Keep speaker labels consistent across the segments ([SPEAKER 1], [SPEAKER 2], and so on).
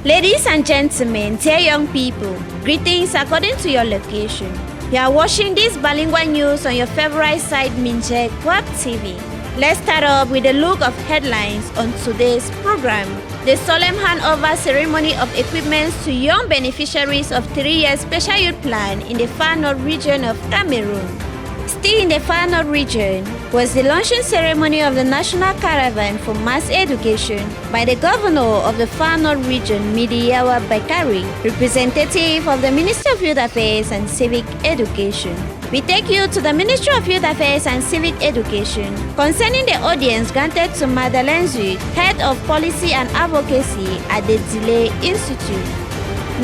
[SPEAKER 1] Ladies and gentlemen, dear young people, greetings according to your location. You are watching this bilingual news on your favorite site MINJEC Web TV. Let's start off with a look of headlines on today's program. The solemn handover ceremony of equipment to young beneficiaries of 3-year special youth plan in the Far North region of Cameroon. Still in the Far North region was the launching ceremony of the National Caravan for Mass Education by the Governor of the Far North region, Midiyawa Bakari, representative of the Ministry of Youth Affairs and Civic Education. We take you to the Ministry of Youth Affairs and Civic Education concerning the audience granted to Madeleine Zut, Head of Policy and Advocacy at the Delay Institute.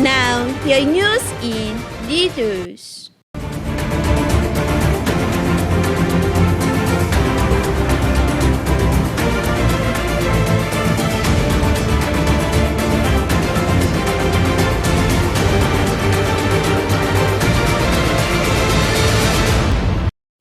[SPEAKER 1] Now, your news in details.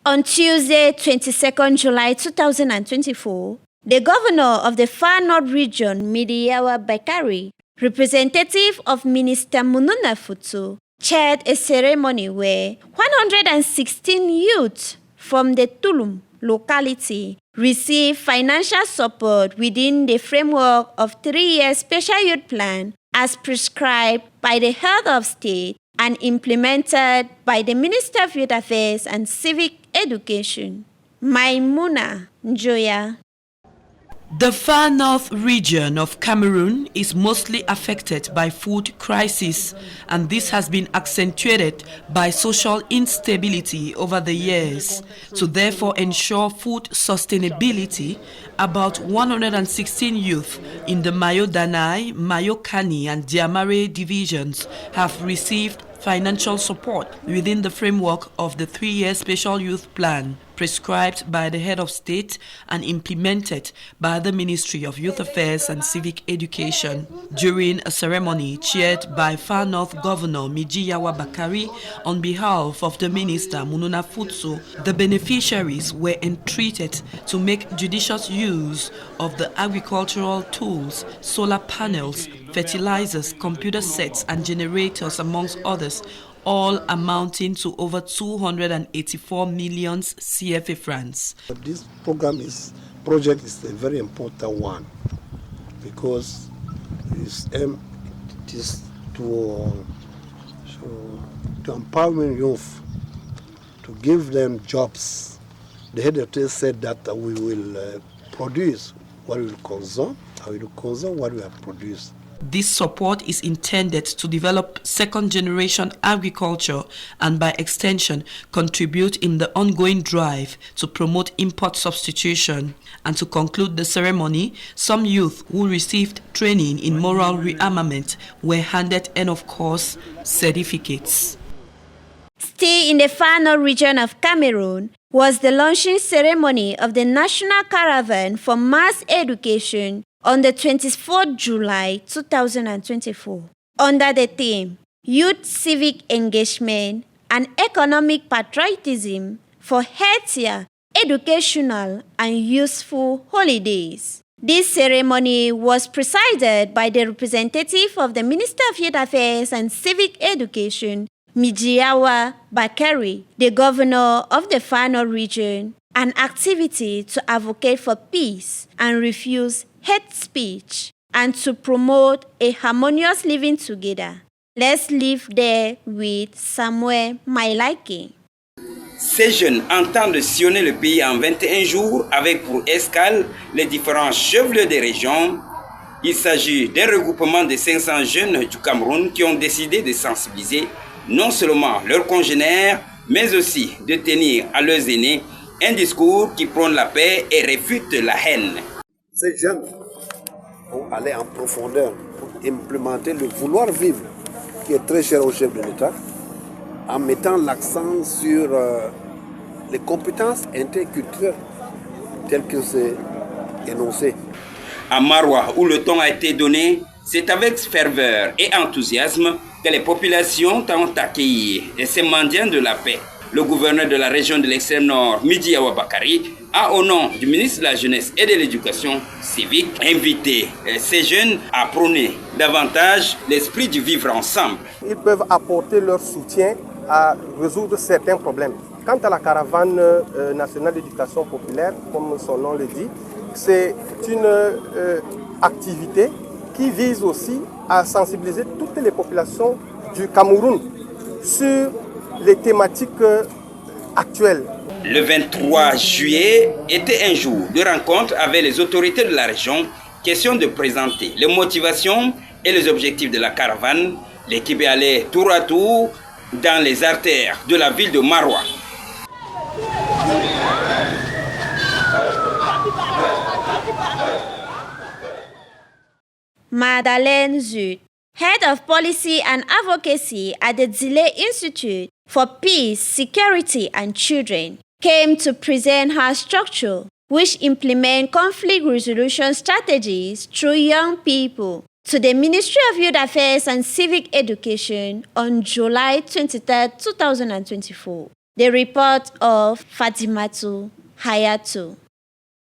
[SPEAKER 1] On Tuesday, 22nd July 2024, the Governor of the Far North region, Midiyawa Bakari, representative of Minister Mununa Futu, chaired a ceremony where 116 youth from the Touloum locality received financial support within the framework of 3-year special youth plan as prescribed by the Head of State and implemented by the Minister of Youth Affairs and Civic Education. Maimuna Njoya.
[SPEAKER 2] The Far North region of Cameroon is mostly affected by food crisis, and this has been accentuated by social instability over the years. To therefore ensure food sustainability, about 116 youth in the Mayo Danai, Mayo Kani and Diamare divisions have received financial support within the framework of the 3-year special youth plan prescribed by the Head of State and implemented by the Ministry of Youth Affairs and Civic Education. During a ceremony chaired by Far North Governor Midiyawa Bakari on behalf of the Minister Mununa Futu, the beneficiaries were entreated to make judicious use of the agricultural tools, solar panels, fertilizers, computer sets and generators amongst others, all amounting to over 284 million CFA francs.
[SPEAKER 3] This project is a very important one because it is to empower youth, to give them jobs. The head of state said that we will produce what we will consume, and we will consume what we have produced.
[SPEAKER 2] This support is intended to develop second-generation agriculture and, by extension, contribute in the ongoing drive to promote import substitution. And to conclude the ceremony, some youth who received training in moral rearmament were handed end-of-course certificates.
[SPEAKER 1] Still in the Far North region of Cameroon was the launching ceremony of the National Caravan for Mass Education on the 24th July 2024, under the theme Youth Civic Engagement and Economic Patriotism for Healthier, Educational and Useful Holidays. This ceremony was presided by the representative of the Minister of Youth Affairs and Civic Education, Midiyawa Bakari, the Governor of the Far North region, an activity to advocate for peace and refuse hate speech, and to promote a harmonious living together. Let's live there with Samuel Mailake.
[SPEAKER 4] Ces jeunes entendent sillonner le pays en 21 jours avec pour escale les différents chefs-lieux des régions. Il s'agit d'un regroupement de 500 jeunes du Cameroun qui ont décidé de sensibiliser non seulement leurs congénères, mais aussi de tenir à leurs aînés un discours qui prône la paix et réfute la haine.
[SPEAKER 3] Ces jeunes vont aller en profondeur pour implémenter le vouloir vivre qui est très cher au chef de l'État, en mettant l'accent sur les compétences interculturelles telles que c'est énoncé.
[SPEAKER 4] À Marois, où le ton a été donné, c'est avec ferveur et enthousiasme que les populations ont accueilli ces mendiants de la paix. Le gouverneur de la région de l'extrême nord, Midiyawa Bakari, a, au nom du ministre de la Jeunesse et de l'Éducation civique, invité ces jeunes à prôner davantage l'esprit du vivre ensemble.
[SPEAKER 5] Ils peuvent apporter leur soutien à résoudre certains problèmes. Quant à la caravane nationale d'éducation populaire, comme son nom le dit, c'est une activité qui vise aussi à sensibiliser toutes les populations du Cameroun sur les thématiques actuelles.
[SPEAKER 4] Le 23 juillet était un jour de rencontre avec les autorités de la région, question de présenter les motivations et les objectifs de la caravane. L'équipe est allée tour à tour dans les artères de la ville de Maroua.
[SPEAKER 1] Madeleine Zut, Head of Policy and Advocacy at the Delay Institute for Peace, Security and Children, came to present her structure, which implement conflict resolution strategies through young people, to the Ministry of Youth Affairs and Civic Education on July 23, 2024. The report of Fatimatu Hayatu.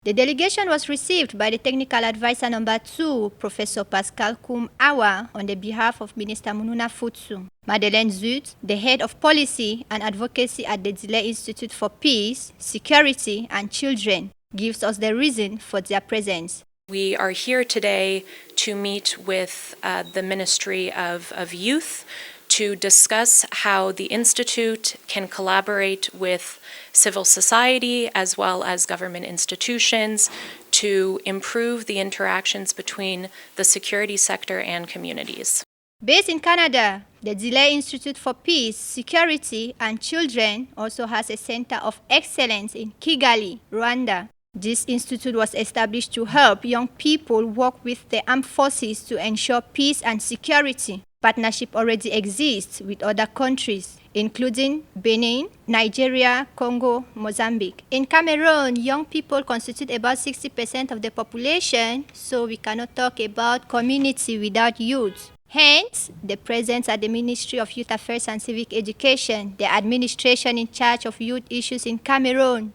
[SPEAKER 6] The delegation was received by the Technical Advisor Number 2, Professor Pascal Koum Awa, on the behalf of Minister Mununa Futsu. Madeleine Zut, the Head of Policy and Advocacy at the Delay Institute for Peace, Security and Children, gives us the reason for their presence.
[SPEAKER 7] We are here today to meet with the Ministry of Youth to discuss how the Institute can collaborate with civil society as well as government institutions to improve the interactions between the security sector and communities.
[SPEAKER 6] Based in Canada, the Delay Institute for Peace, Security and Children also has a center of excellence in Kigali, Rwanda. This institute was established to help young people work with the armed forces to ensure peace and security. Partnership already exists with other countries, including Benin, Nigeria, Congo, Mozambique. In Cameroon, young people constitute about 60% of the population, so we cannot talk about community without youth. Hence, the presence at the Ministry of Youth Affairs and Civic Education, the administration in charge of youth issues in Cameroon.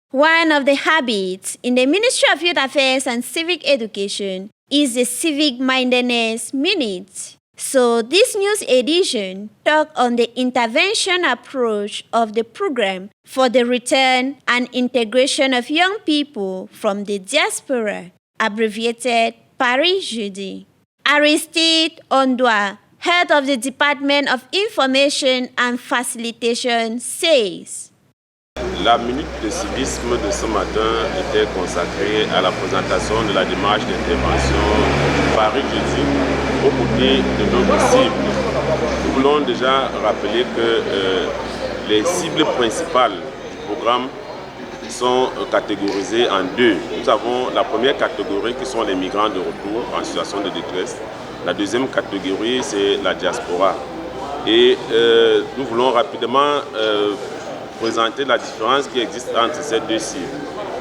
[SPEAKER 1] One of the habits in the Ministry of Youth Affairs and Civic Education is the Civic Mindedness Minute. So this news edition talked on the intervention approach of the program for the return and integration of young people from the diaspora, abbreviated PTS-Jeunes. Aristide Ondwa, head of the Department of Information and Facilitation, says,
[SPEAKER 8] La minute de civisme de ce matin était consacrée à la présentation de la démarche d'intervention du PTS-Jeunes aux côtés de notre cible. Nous voulons déjà rappeler que les cibles principales du programme sont catégorisées en deux. Nous avons la première catégorie qui sont les migrants de retour en situation de détresse. La deuxième catégorie, c'est la diaspora. Et nous voulons rapidement présenter la différence qui existe entre ces deux cibles.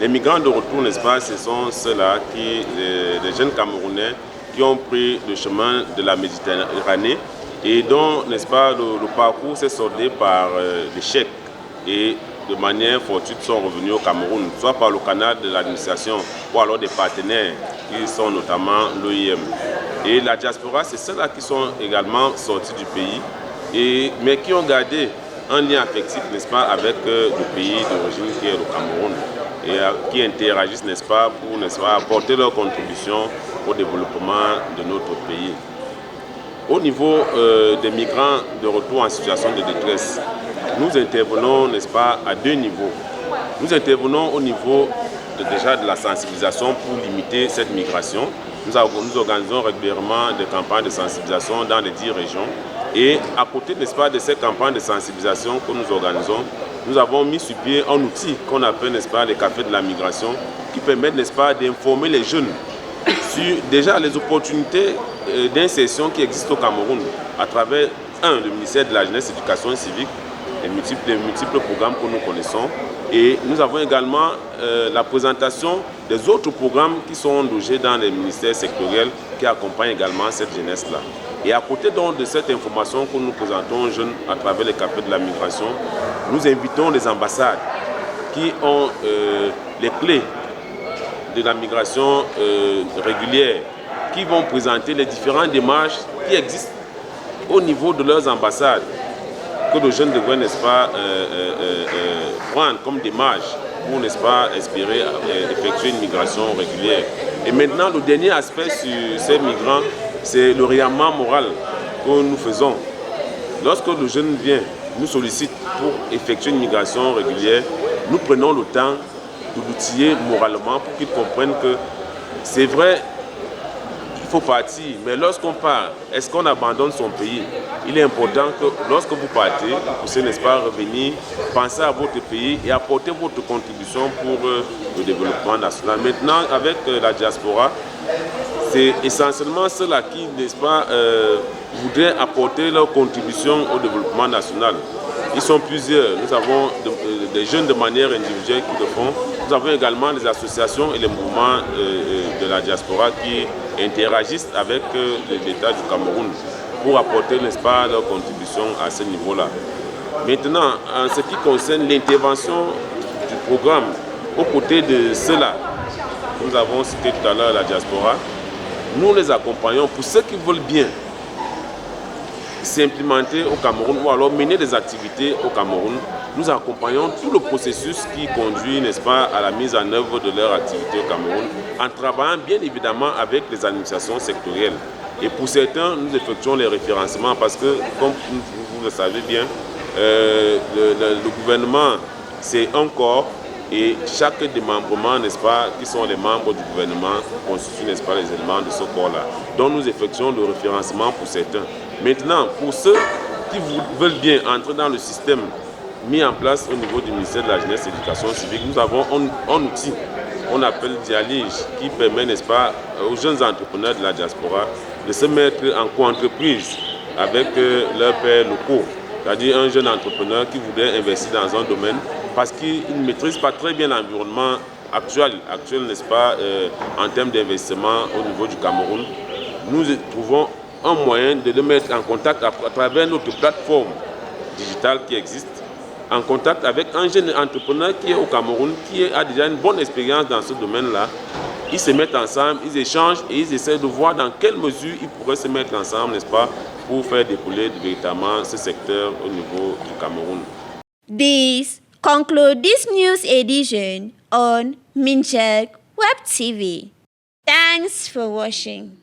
[SPEAKER 8] Les migrants de retour, n'est-ce pas, ce sont ceux-là, les jeunes Camerounais qui ont pris le chemin de la Méditerranée et dont, n'est-ce pas, le parcours s'est soldé par l'échec et de manière fortuite sont revenus au Cameroun, soit par le canal de l'administration ou alors des partenaires qui sont notamment l'OIM. Et la diaspora, c'est ceux-là qui sont également sortis du pays, mais qui ont gardé un lien affectif, n'est-ce pas, avec le pays d'origine qui est le Cameroun et qui interagissent, n'est-ce pas, pour, n'est-ce pas, apporter leur contribution au développement de notre pays. Au niveau des migrants de retour en situation de détresse, nous intervenons, n'est-ce pas, à deux niveaux. Nous intervenons au niveau déjà de la sensibilisation pour limiter cette migration. Nous organisons régulièrement des campagnes de sensibilisation dans les 10 régions. Et à côté, n'est-ce pas, de ces campagnes de sensibilisation que nous organisons, nous avons mis sur pied un outil qu'on appelle, n'est-ce pas, les cafés de la migration, qui permettent, n'est-ce pas, d'informer les jeunes sur déjà les opportunités d'insertion qui existent au Cameroun à travers, le ministère de la Jeunesse et de l'Éducation civique, les multiples programmes que nous connaissons. Et nous avons également la présentation des autres programmes qui sont logés dans les ministères sectoriels qui accompagnent également cette jeunesse-là. Et à côté donc de cette information que nous présentons aux jeunes à travers les cafés de la migration, nous invitons les ambassades qui ont les clés de la migration régulière, qui vont présenter les différentes démarches qui existent au niveau de leurs ambassades, que le jeune devrait, n'est-ce pas, prendre comme démarche pour, n'est-ce pas, espérer effectuer une migration régulière. Et maintenant, le dernier aspect sur ces migrants, c'est le réarmement moral que nous faisons. Lorsque le jeune vient, nous sollicite pour effectuer une migration régulière, nous prenons le temps de l'outiller moralement pour qu'il comprenne que c'est vrai, il faut partir, mais lorsqu'on part, est-ce qu'on abandonne son pays? Il est important que lorsque vous partez, vous puissiez, n'est-ce pas, revenir, penser à votre pays et apporter votre contribution pour le développement national. Maintenant, avec la diaspora, c'est essentiellement ceux-là qui, n'est-ce pas, voudraient apporter leur contribution au développement national. Ils sont plusieurs. Nous avons des jeunes de manière individuelle qui le font. Nous avons également des associations et les mouvements de la diaspora qui interagissent avec l'État du Cameroun pour apporter, n'est-ce pas, leur contribution à ce niveau-là. Maintenant, en ce qui concerne l'intervention du programme, aux côtés de ceux-là, nous avons cité tout à l'heure la diaspora, nous les accompagnons pour ceux qui veulent bien s'implémenter au Cameroun ou alors mener des activités au Cameroun. Nous accompagnons tout le processus qui conduit, n'est-ce pas, à la mise en œuvre de leur activité au Cameroun, en travaillant bien évidemment avec les administrations sectorielles. Et pour certains, nous effectuons les référencements parce que, comme vous le savez bien, le gouvernement, c'est un corps et chaque démembrement, n'est-ce pas, qui sont les membres du gouvernement, constituent, n'est-ce pas, les éléments de ce corps-là. Donc nous effectuons le référencement pour certains. Maintenant, pour ceux qui veulent bien entrer dans le système mis en place au niveau du ministère de la Jeunesse et de l'Éducation civique, nous avons un outil qu'on appelle Dialige qui permet, n'est-ce pas, aux jeunes entrepreneurs de la diaspora de se mettre en co-entreprise avec leurs pairs locaux. C'est-à-dire un jeune entrepreneur qui voudrait investir dans un domaine parce qu'il ne maîtrise pas très bien l'environnement actuel, n'est-ce pas, en termes d'investissement au niveau du Cameroun. Nous trouvons un moyen de le mettre en contact à travers notre plateforme digitale qui existe, en contact avec un jeune entrepreneur qui est au Cameroun, qui a déjà une bonne expérience dans ce domaine-là. Ils se mettent ensemble, ils échangent et ils essaient de voir dans quelle mesure ils pourraient se mettre ensemble, n'est-ce pas, pour faire découler véritablement ce secteur au niveau du Cameroun.
[SPEAKER 1] This concludes this news edition on MINJEC Web TV. Thanks for watching.